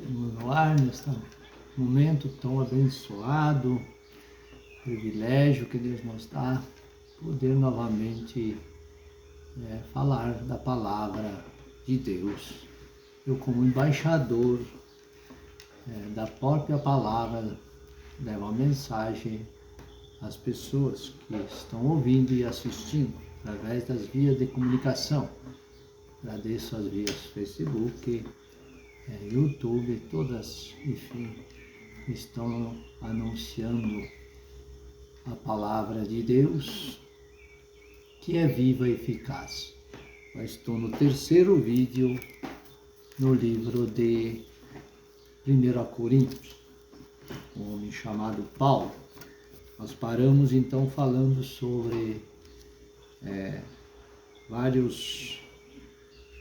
no ar, neste momento tão abençoado, privilégio que Deus nos dá, poder novamente falar da palavra de Deus. Eu, como embaixador da própria palavra, levo a mensagem às pessoas que estão ouvindo e assistindo através das vias de comunicação. Agradeço as vias Facebook, YouTube, todas, enfim, estão anunciando a palavra de Deus, que é viva e eficaz. Eu estou no terceiro vídeo no livro de 1 Coríntios, um homem chamado Paulo. Nós paramos então falando sobre vários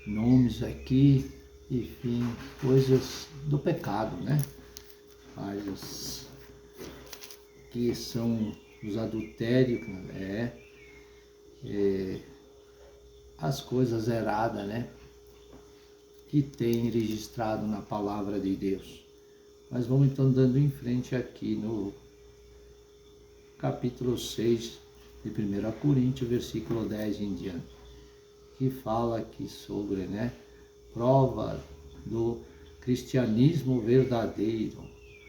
nomes aqui, enfim, coisas do pecado, né? Várias que são os adultérios, as coisas erradas, né? Que tem registrado na palavra de Deus. Mas vamos então dando em frente aqui no capítulo 6 de 1 Coríntios, versículo 10 em diante, que fala aqui sobre, prova do cristianismo verdadeiro,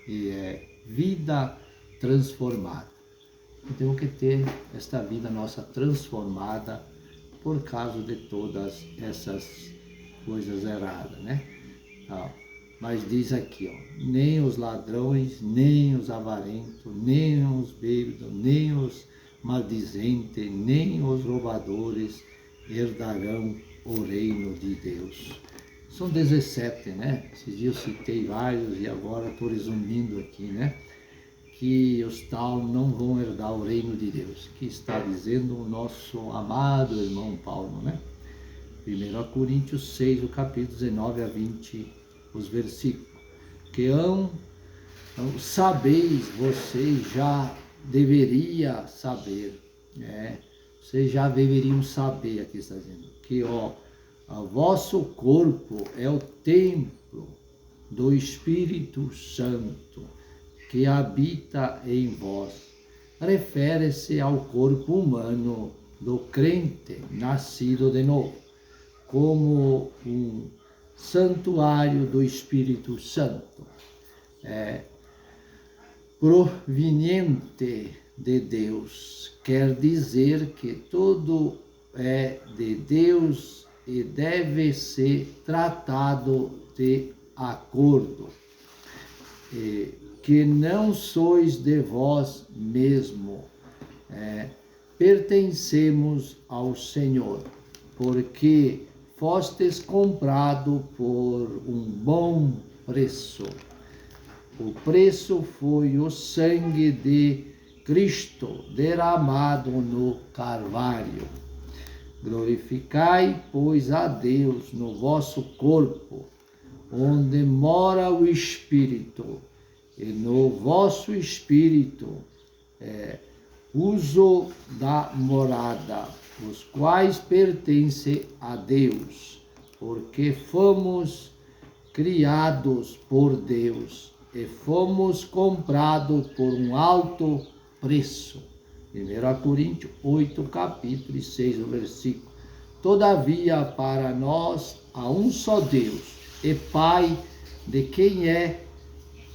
e vida transformada. E temos que ter esta vida nossa transformada por causa de todas essas coisas erradas, Mas diz aqui, nem os ladrões, nem os avarentos, nem os bêbados, nem os maldizentes, nem os roubadores herdarão o reino de Deus. São 17, Esses dias eu citei vários e agora estou resumindo aqui, Que os tal não vão herdar o reino de Deus, que está dizendo o nosso amado irmão Paulo, 1 Coríntios 6, o capítulo 19 a 20, os versículos. Que sabeis, vocês já deveriam saber, Vocês já deveriam saber, aqui está dizendo, que o vosso corpo é o templo do Espírito Santo, que habita em vós. Refere-se ao corpo humano do crente nascido de novo, como um santuário do Espírito Santo, proveniente de Deus. Quer dizer que tudo é de Deus e deve ser tratado de acordo. Que não sois de vós mesmo, pertencemos ao Senhor, porque fostes comprado por um bom preço. O preço foi o sangue de Cristo derramado no Calvário. Glorificai, pois, a Deus no vosso corpo, onde mora o Espírito, e no vosso espírito uso da morada, os quais pertencem a Deus, porque fomos criados por Deus e fomos comprados por um alto preço. 1 Coríntios 8, capítulo 6, o versículo. Todavia, para nós há um só Deus e Pai, de quem é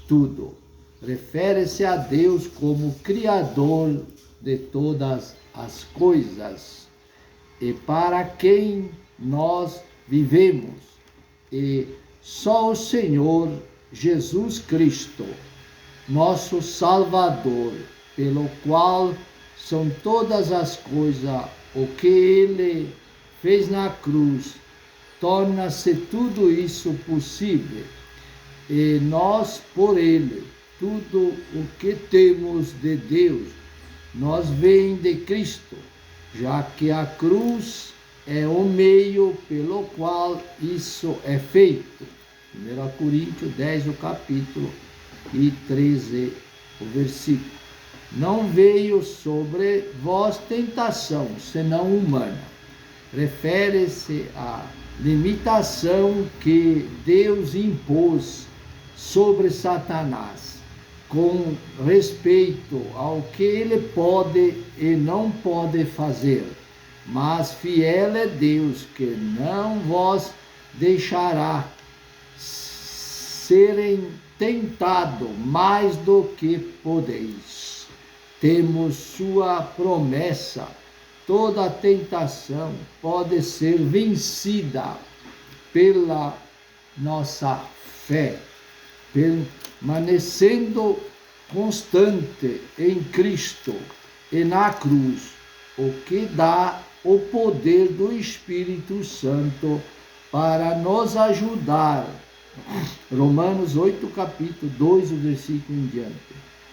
tudo. Refere-se a Deus como Criador de todas as coisas, e para quem nós vivemos, e só o Senhor Jesus Cristo, nosso Salvador, pelo qual são todas as coisas, o que Ele fez na cruz, torna-se tudo isso possível. E nós, por Ele, tudo o que temos de Deus, nós vem de Cristo, já que a cruz é o meio pelo qual isso é feito. 1 Coríntios 10, o capítulo, e 13, o versículo. Não veio sobre vós tentação, senão humana. Refere-se à limitação que Deus impôs sobre Satanás, com respeito ao que ele pode e não pode fazer. Mas fiel é Deus, que não vos deixará serem tentados mais do que podeis. Temos sua promessa. Toda tentação pode ser vencida pela nossa fé, permanecendo constante em Cristo e na cruz, o que dá o poder do Espírito Santo para nos ajudar. Romanos 8, capítulo 2, o versículo em diante.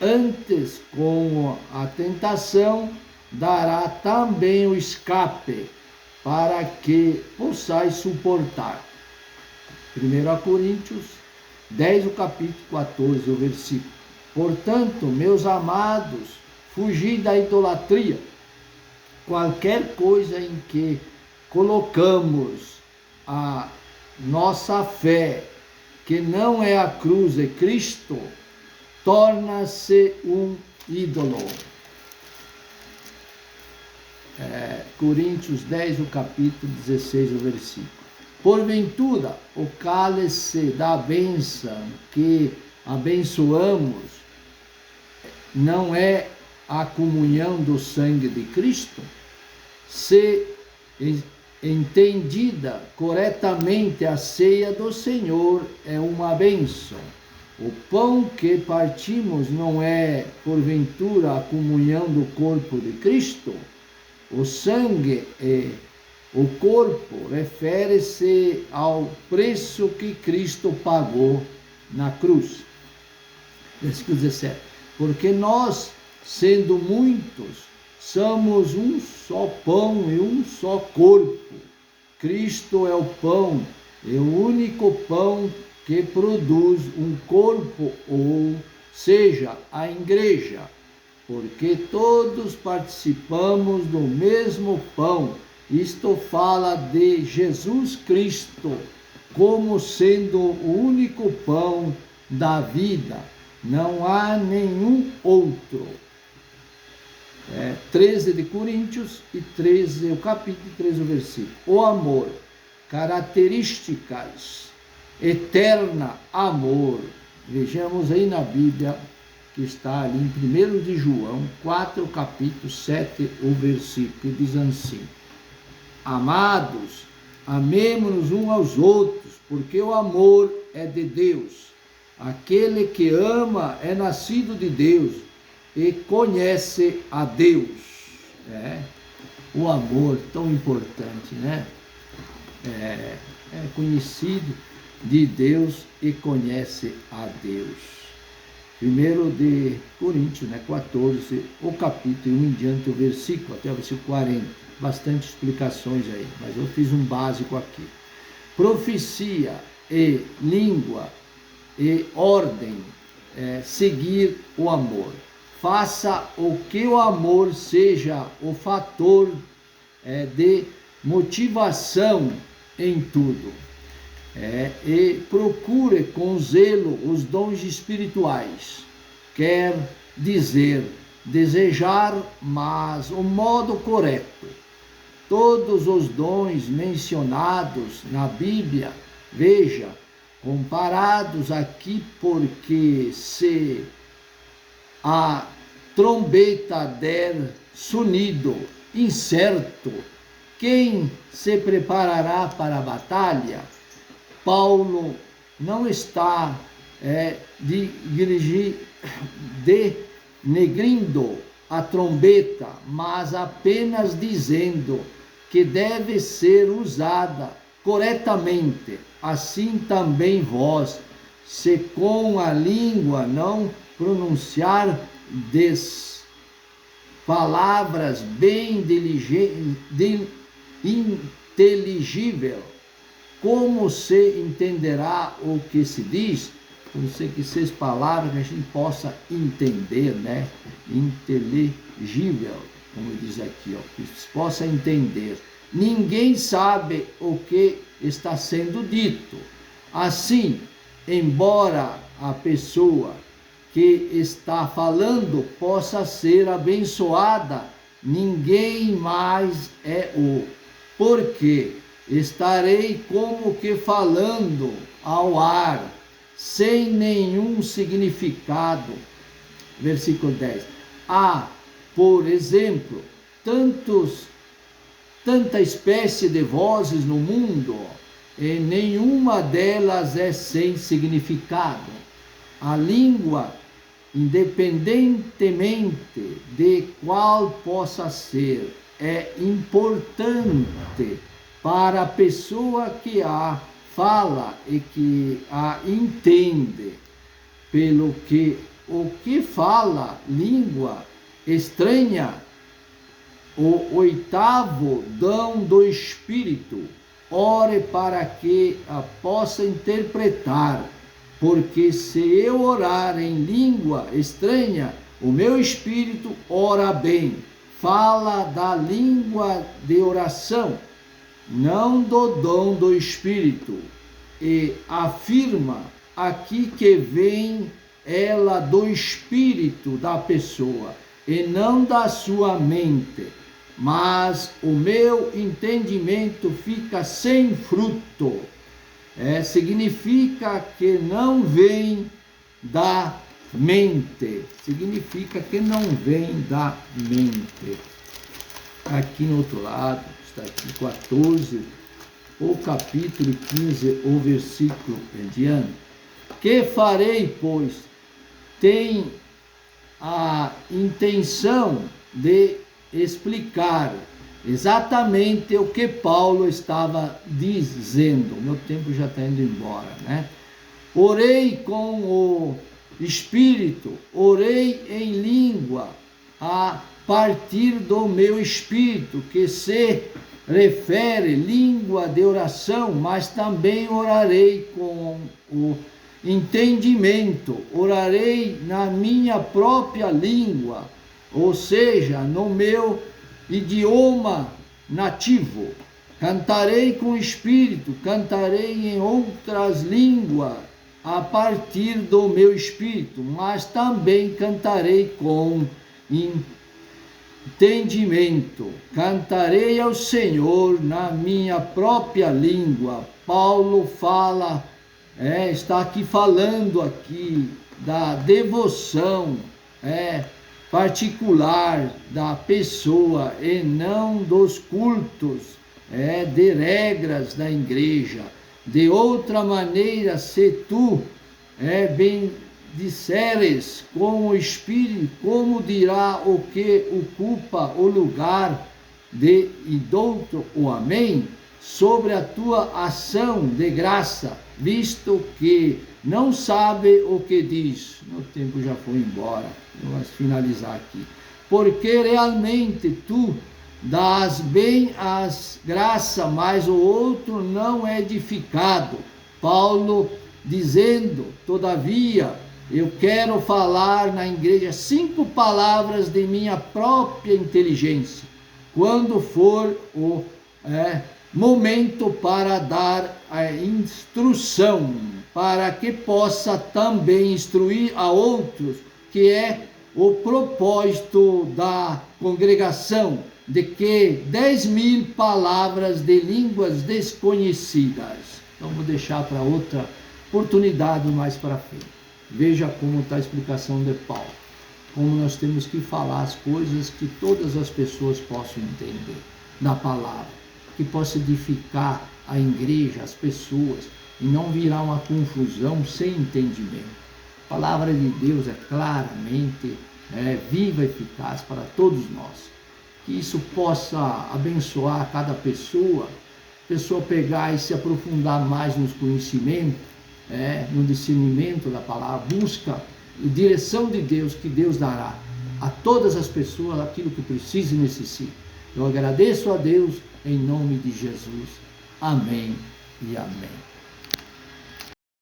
Antes, com a tentação, dará também o escape, para que possais suportar. 1 Coríntios 10, o capítulo 14, o versículo. Portanto, meus amados, fugi da idolatria. Qualquer coisa em que colocamos a nossa fé, que não é a cruz, é Cristo, torna-se um ídolo. Coríntios 10, o capítulo 16, o versículo. Porventura, o cálice da bênção que abençoamos não é a comunhão do sangue de Cristo? Se entendida corretamente, a ceia do Senhor é uma bênção. O pão que partimos não é, porventura, a comunhão do corpo de Cristo? O sangue e o corpo refere-se ao preço que Cristo pagou na cruz. Versículo 17. Porque nós, sendo muitos, somos um só pão e um só corpo. Cristo é o pão, é o único pão que produz um corpo, ou seja, a igreja, porque todos participamos do mesmo pão. Isto fala de Jesus Cristo como sendo o único pão da vida. Não há nenhum outro. 13 de Coríntios e 13, o capítulo 13, o versículo. O amor, características, eterna amor. Vejamos aí na Bíblia, que está ali em 1 de João 4, capítulo 7, o versículo, que diz assim: Amados, amemo-nos uns aos outros, porque o amor é de Deus. Aquele que ama é nascido de Deus e conhece a Deus. O amor tão importante, né? É conhecido de Deus e conhece a Deus. 1 de Coríntios, 14, o capítulo 1 em diante, o versículo, até o versículo 40. Bastante explicações aí, mas eu fiz um básico aqui. Profecia e língua e ordem, seguir o amor. Faça o que o amor seja o fator de motivação em tudo. E procure com zelo os dons espirituais. Quer dizer, desejar, mas o modo correto. Todos os dons mencionados na Bíblia, veja, comparados aqui, porque se a trombeta der sonido incerto, quem se preparará para a batalha? Paulo não está denegrindo a trombeta, mas apenas dizendo que deve ser usada corretamente. Assim também vós, se com a língua não pronunciar palavras bem inteligível, como se entenderá o que se diz? Não sei que seja palavras que a gente possa entender, né? Inteligível, como diz aqui, que se possa entender. Ninguém sabe o que está sendo dito. Assim, embora a pessoa que está falando possa ser abençoada, ninguém mais é o. Porque estarei como que falando ao ar, sem nenhum significado. Versículo 10. Há, por exemplo, tanta espécie de vozes no mundo, e nenhuma delas é sem significado. A língua, independentemente de qual possa ser, é importante para a pessoa que a fala e que a entende, pelo que o que fala língua estranha, o oitavo dom do Espírito, ore para que a possa interpretar, porque se eu orar em língua estranha, o meu espírito ora bem, fala da língua de oração, não do dom do Espírito, e afirma aqui que vem ela do Espírito da pessoa, e não da sua mente, mas o meu entendimento fica sem fruto. Significa que não vem da mente. Significa que não vem da mente. Aqui no outro lado, está aqui 14, o capítulo 15, o versículo em diante. Que farei, pois? Tem a intenção de explicar exatamente o que Paulo estava dizendo. O meu tempo já está indo embora, né? Orei com o Espírito, orei em língua, a partir do meu espírito, que se refere língua de oração, mas também orarei com o entendimento, orarei na minha própria língua, ou seja, no meu idioma nativo. Cantarei com o espírito, cantarei em outras línguas a partir do meu espírito, mas também cantarei com entendimento. Cantarei ao Senhor na minha própria língua. Paulo fala, está aqui falando aqui da devoção particular da pessoa e não dos cultos, de regras da igreja. De outra maneira, se tu bem disseres com o Espírito, como dirá o que ocupa o lugar de idólatra o Amém, sobre a tua ação de graça, visto que não sabe o que diz. Meu tempo já foi embora, vamos finalizar aqui. Porque realmente tu dás bem as graças, mas o outro não é edificado. Paulo dizendo, todavia, eu quero falar na igreja 5 palavras de minha própria inteligência, quando for o momento para dar a instrução, para que possa também instruir a outros, que é o propósito da congregação, de que 10.000 palavras de línguas desconhecidas. Então vou deixar para outra oportunidade mais para frente. Veja como está a explicação de Paulo, como nós temos que falar as coisas que todas as pessoas possam entender da palavra, que possa edificar a igreja, as pessoas, e não virar uma confusão sem entendimento. A palavra de Deus é claramente viva e eficaz para todos nós. Que isso possa abençoar cada pessoa pegar e se aprofundar mais nos conhecimentos, no discernimento da palavra, busca e direção de Deus, que Deus dará a todas as pessoas aquilo que precisa e necessita. Eu agradeço a Deus em nome de Jesus. Amém e amém.